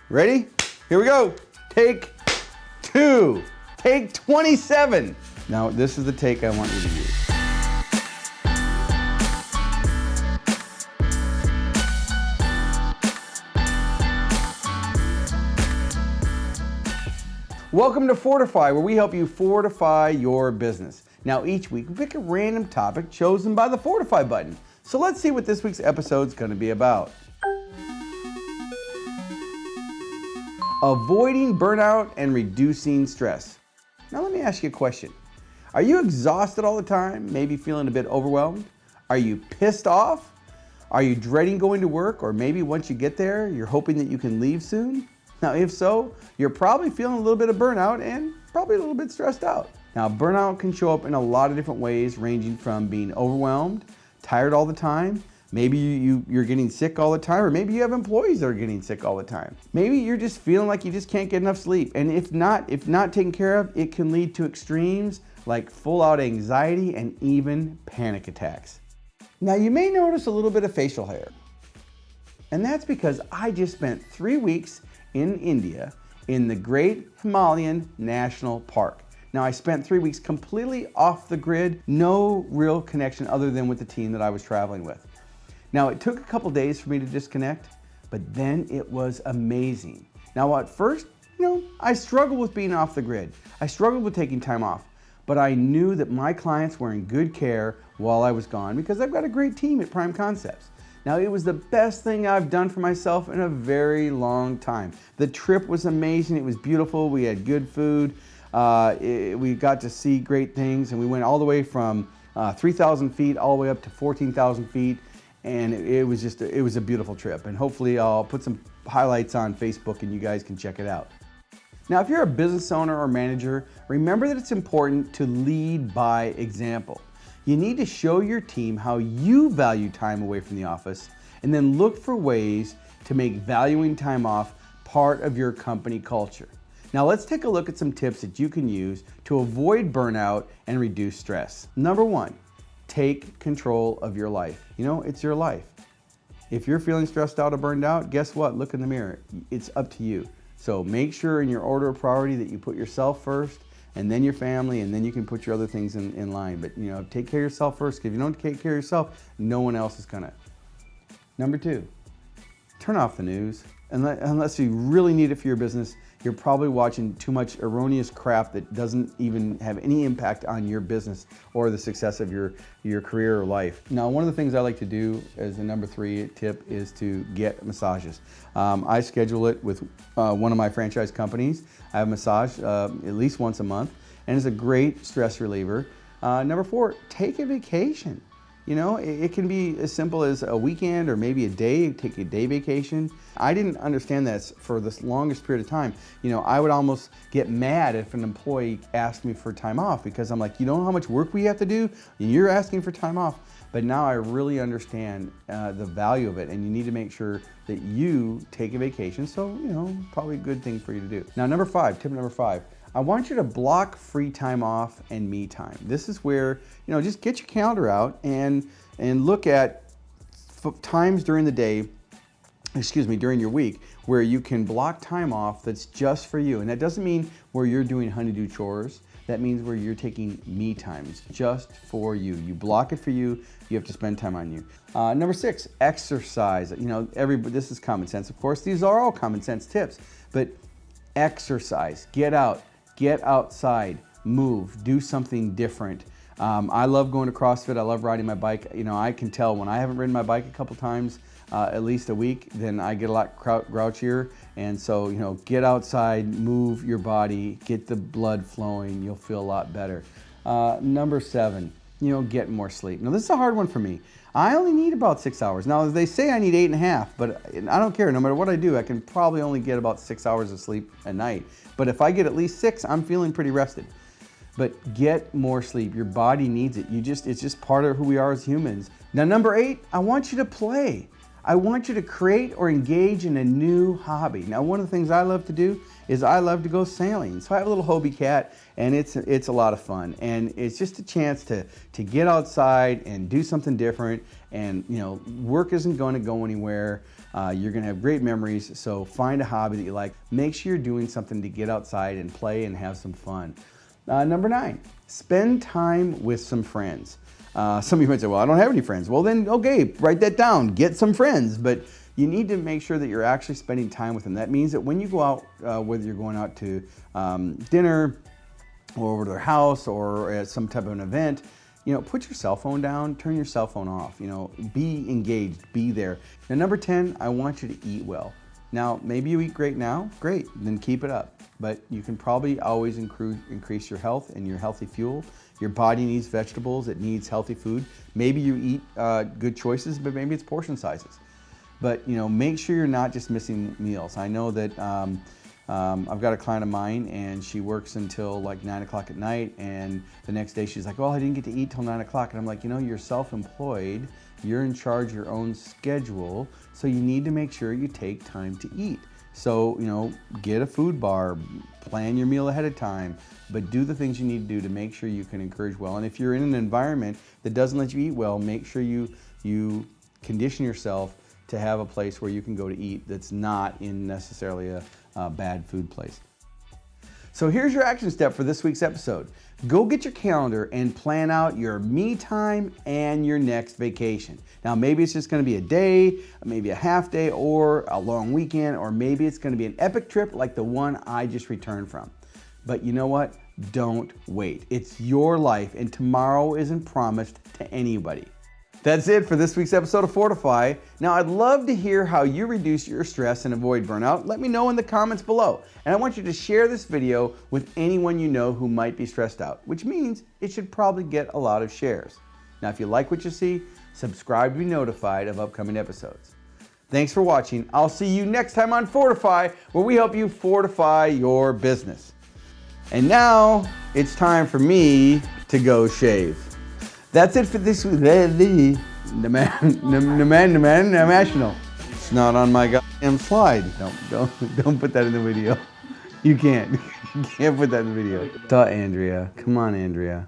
Ready? Here we go. Take 2. Take 27. Now, this is the take I want you to use. Welcome to Fordify, where we help you fortify your business. Now, each week we pick a random topic chosen by the Fordify button. So let's see what this week's episode is going to be about. Avoiding burnout and reducing stress. Now let me ask you a question. Are you exhausted all the time? Maybe feeling a bit overwhelmed? Are you pissed off? Are you dreading going to work? Or maybe once you get there, you're hoping that you can leave soon? Now, if so, you're probably feeling a little bit of burnout and probably a little bit stressed out. Now, burnout can show up in a lot of different ways, ranging from being overwhelmed, tired all the time, maybe you're getting sick all the time, or maybe you have employees that are getting sick all the time. Maybe you're just feeling like you just can't get enough sleep. And if not taken care of, it can lead to extremes like full-out anxiety and even panic attacks. Now, you may notice a little bit of facial hair. And that's because I just spent 3 weeks in India in the Great Himalayan National Park. Now, I spent 3 weeks completely off the grid, no real connection other than with the team that I was traveling with. Now, it took a couple days for me to disconnect, but then it was amazing. Now, at first, I struggled with being off the grid. I struggled with taking time off, but I knew that my clients were in good care while I was gone because I've got a great team at Prime Concepts. Now, it was the best thing I've done for myself in a very long time. The trip was amazing. It was beautiful. We had good food. We got to see great things, and we went all the way from 3,000 feet all the way up to 14,000 feet, and it was a beautiful trip. And hopefully I'll put some highlights on Facebook and you guys can check it out. Now, if you're a business owner or manager, remember that it's important to lead by example. You need to show your team how you value time away from the office, and then look for ways to make valuing time off part of your company culture. Now, let's take a look at some tips that you can use to avoid burnout and reduce stress. Number 1, take control of your life. It's your life. If you're feeling stressed out or burned out, guess what? Look in the mirror. It's up to you. So make sure in your order of priority that you put yourself first, and then your family, and then you can put your other things in line. But take care of yourself first, because if you don't take care of yourself, no one else is gonna. Number 2, turn off the news. Unless you really need it for your business, you're probably watching too much erroneous crap that doesn't even have any impact on your business or the success of your career or life. Now, one of the things I like to do as a number 3 tip is to get massages. I schedule it with one of my franchise companies. I have a massage at least once a month, and it's a great stress reliever. Number 4, take a vacation. It can be as simple as a weekend or maybe a day, take a day vacation. I didn't understand this for the longest period of time. I would almost get mad if an employee asked me for time off, because I'm like, you know how much work we have to do? And you're asking for time off. But now I really understand the value of it, and you need to make sure that you take a vacation. So, probably a good thing for you to do. Now, tip number 5. I want you to block free time off and me time. This is where, just get your calendar out and look at times during the day, during your week, where you can block time off that's just for you. And that doesn't mean where you're doing honeydew chores. That means where you're taking me times just for you. You block it for you. You have to spend time on you. Number 6, exercise. This is common sense, of course. These are all common sense tips, but exercise, get out. Get outside, move, do something different. I love going to CrossFit. I love riding my bike. I can tell when I haven't ridden my bike a couple times, at least a week, then I get a lot grouchier. And so, get outside, move your body, get the blood flowing. You'll feel a lot better. Number 7, get more sleep. Now, this is a hard one for me. I only need about 6 hours. Now, they say I need 8.5, but I don't care. No matter what I do, I can probably only get about 6 hours of sleep a night. But if I get at least 6, I'm feeling pretty rested. But get more sleep. Your body needs it. It's just part of who we are as humans. Now, number 8, I want you to play. I want you to create or engage in a new hobby. Now, one of the things I love to do is I love to go sailing. So I have a little Hobie cat, and it's a lot of fun. And it's just a chance to get outside and do something different. And work isn't going to go anywhere. You're gonna have great memories, so find a hobby that you like. Make sure you're doing something to get outside and play and have some fun. Number 9, spend time with some friends. Some of you might say, well, I don't have any friends. Well then, okay, write that down, get some friends, but you need to make sure that you're actually spending time with them. That means that when you go out, whether you're going out to dinner or over to their house or at some type of an event, put your cell phone down, turn your cell phone off, be engaged, be there. Now, number 10, I want you to eat well. Now, maybe you eat great now, great, then keep it up. But you can probably always increase your health and your healthy fuel. Your body needs vegetables, it needs healthy food. Maybe you eat good choices, but maybe it's portion sizes. But make sure you're not just missing meals. I know that I've got a client of mine and she works until like 9 o'clock at night, and the next day she's like, well, I didn't get to eat till 9 o'clock. And I'm like, you're self-employed, you're in charge of your own schedule, so you need to make sure you take time to eat. So, get a food bar, plan your meal ahead of time, but do the things you need to do to make sure you can encourage well. And if you're in an environment that doesn't let you eat well, make sure you condition yourself to have a place where you can go to eat that's not in necessarily a bad food place. So here's your action step for this week's episode. Go get your calendar and plan out your me time and your next vacation. Now maybe it's just gonna be a day, maybe a half day, or a long weekend, or maybe it's gonna be an epic trip like the one I just returned from. But you know what? Don't wait. It's your life and tomorrow isn't promised to anybody. That's it for this week's episode of Fordify. Now, I'd love to hear how you reduce your stress and avoid burnout. Let me know in the comments below. And I want you to share this video with anyone you know who might be stressed out, which means it should probably get a lot of shares. Now, if you like what you see, subscribe to be notified of upcoming episodes. Thanks for watching. I'll see you next time on Fordify, where we help you fortify your business. And now, it's time for me to go shave. That's it for this week. The national. It's not on my goddamn slide. Don't put that in the video. You can't. You can't put that in the video. Duh, Andrea. Come on, Andrea.